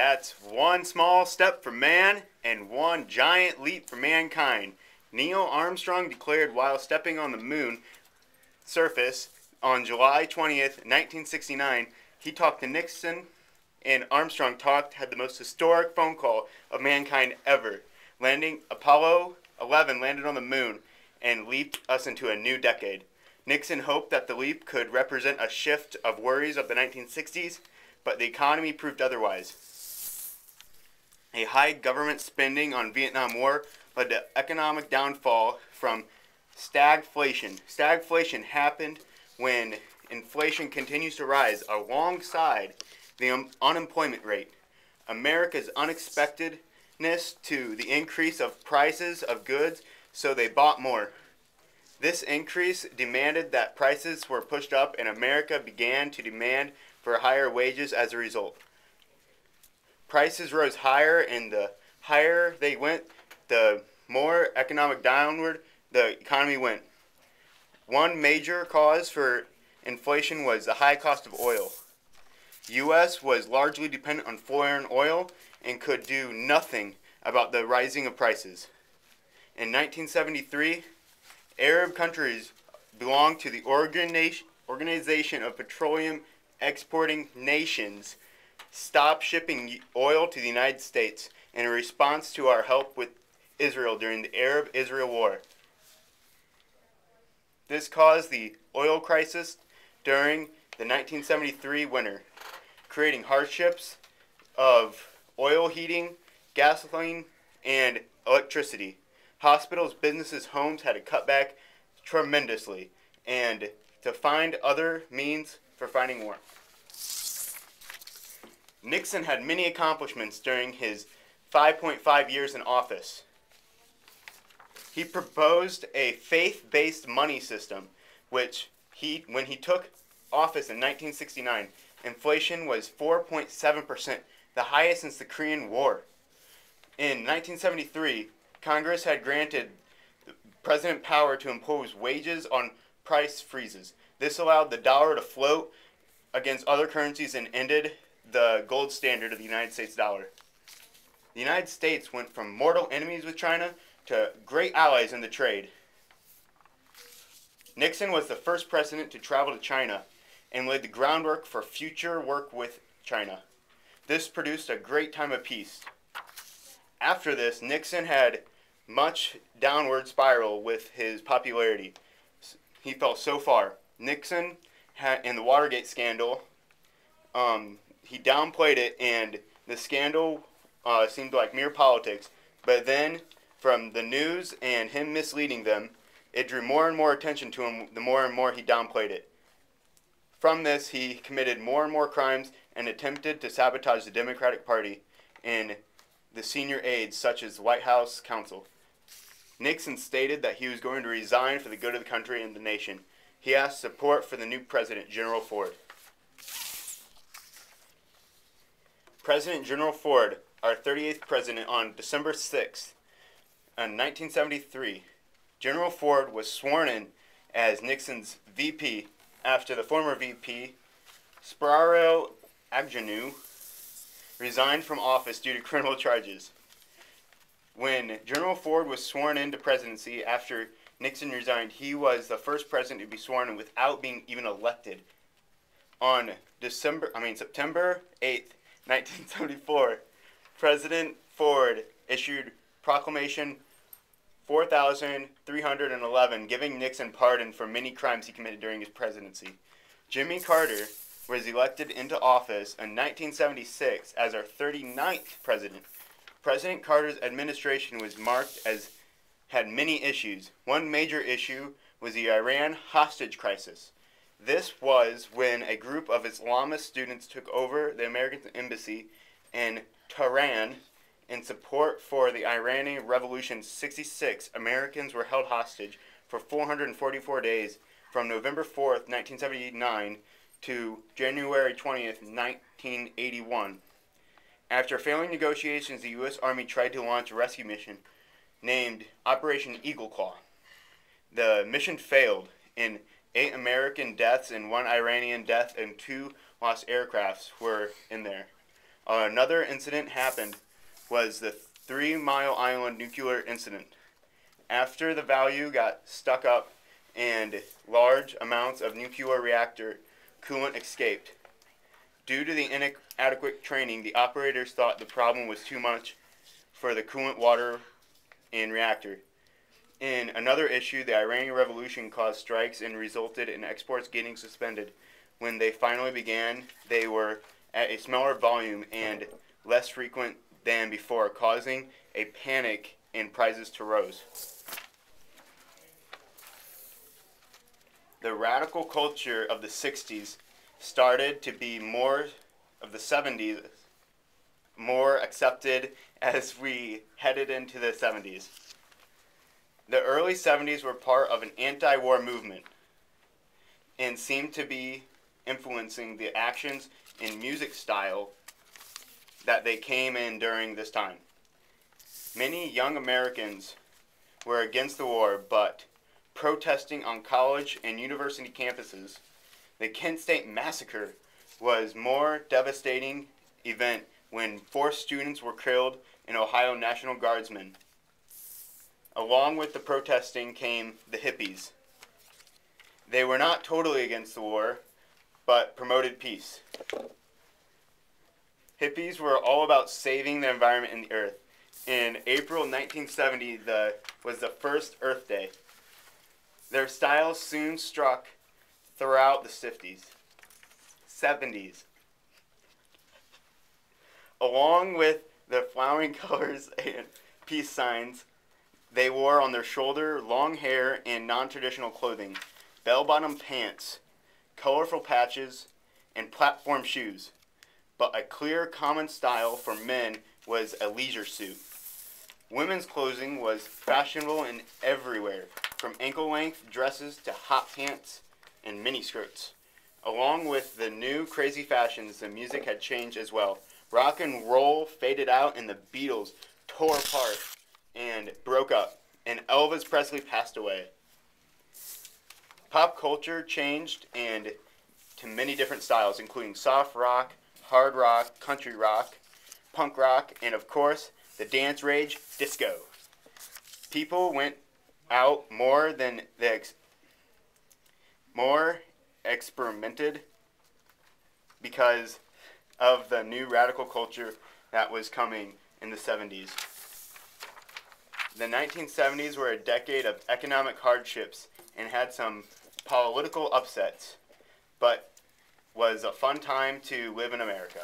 That's one small step for man and one giant leap for mankind. Neil Armstrong declared while stepping on the moon surface on July 20th, 1969. He talked to Nixon, and Armstrong had the most historic phone call of mankind ever. Apollo 11 landed on the moon and leaped us into a new decade. Nixon hoped that the leap could represent a shift of worries of the 1960s, but the economy proved otherwise. A high government spending on Vietnam War led to economic downfall from stagflation. Stagflation happened when inflation continues to rise alongside the unemployment rate. America's unexpectedness to the increase of prices of goods, so they bought more. This increase demanded that prices were pushed up, and America began to demand for higher wages as a result. Prices rose higher, and the higher they went, the more economic downward the economy went. One major cause for inflation was the high cost of oil. The U.S. was largely dependent on foreign oil and could do nothing about the rising of prices. In 1973, Arab countries belonged to the Organization of Petroleum Exporting Nations stopped shipping oil to the United States in response to our help with Israel during the Arab-Israel War. This caused the oil crisis during the 1973 winter, creating hardships of oil heating, gasoline, and electricity. Hospitals, businesses, homes had to cut back tremendously and to find other means for finding work. Nixon had many accomplishments during his 5.5 years in office. He proposed a faith-based money system, when he took office in 1969, inflation was 4.7%, the highest since the Korean War. In 1973, Congress had granted the president power to impose wages on price freezes. This allowed the dollar to float against other currencies and ended the gold standard of the United States dollar. The United States went from mortal enemies with China to great allies in the trade. Nixon was the first president to travel to China and laid the groundwork for future work with China. This produced a great time of peace. After this, Nixon had much downward spiral with his popularity. He fell so far. Nixon in the Watergate scandal, he downplayed it, and the scandal seemed like mere politics. But then, from the news and him misleading them, it drew more and more attention to him the more and more he downplayed it. From this, he committed more and more crimes and attempted to sabotage the Democratic Party and the senior aides, such as the White House counsel. Nixon stated that he was going to resign for the good of the country and the nation. He asked support for the new president, General Ford. President General Ford, our 38th president, on December 6th, in 1973, General Ford was sworn in as Nixon's VP after the former VP, Spiro Agnew, resigned from office due to criminal charges. When General Ford was sworn into presidency after Nixon resigned, he was the first president to be sworn in without being even elected. On September 8th, 1974, President Ford issued Proclamation 4,311, giving Nixon pardon for many crimes he committed during his presidency. Jimmy Carter was elected into office in 1976 as our 39th president. President Carter's administration was marked as had many issues. One major issue was the Iran hostage crisis. This was when a group of Islamist students took over the American embassy in Tehran in support for the Iranian Revolution. 66 Americans were held hostage for 444 days from November 4th, 1979 to January 20th, 1981. After failing negotiations, the U.S. Army tried to launch a rescue mission named Operation Eagle Claw. The mission failed, and 8 American deaths and 1 Iranian death and 2 lost aircrafts were in there. Another incident happened was the 3 Mile Island nuclear incident. After the valve got stuck up and large amounts of nuclear reactor coolant escaped. Due to the inadequate training, the operators thought the problem was too much for the coolant water in reactor. In another issue, the Iranian Revolution caused strikes and resulted in exports getting suspended. When they finally began, they were at a smaller volume and less frequent than before, causing a panic and prices to rise. The radical culture of the 60s started to be more of the 70s, more accepted as we headed into the 70s. The early 70s were part of an anti-war movement and seemed to be influencing the actions and music style that they came in during this time. Many young Americans were against the war, but protesting on college and university campuses. The Kent State Massacre was more devastating event when 4 students were killed in Ohio National Guardsmen. Along with the protesting came the hippies. They were not totally against the war, but promoted peace. Hippies were all about saving the environment and the earth. In April 1970 was the first Earth Day. Their style soon struck throughout the 70s. Along with the flowering colors and peace signs they wore on their shoulder, long hair, and non-traditional clothing, bell-bottom pants, colorful patches, and platform shoes. But a clear common style for men was a leisure suit. Women's clothing was fashionable and everywhere, from ankle-length dresses to hot pants and miniskirts. Along with the new crazy fashions, the music had changed as well. Rock and roll faded out and the Beatles tore apart and broke up, and Elvis Presley passed away. Pop culture changed and to many different styles, including soft rock, hard rock, country rock, punk rock, and of course, the dance rage, disco. People went out more experimented because of the new radical culture that was coming in the 70s. The 1970s were a decade of economic hardships and had some political upsets, but was a fun time to live in America.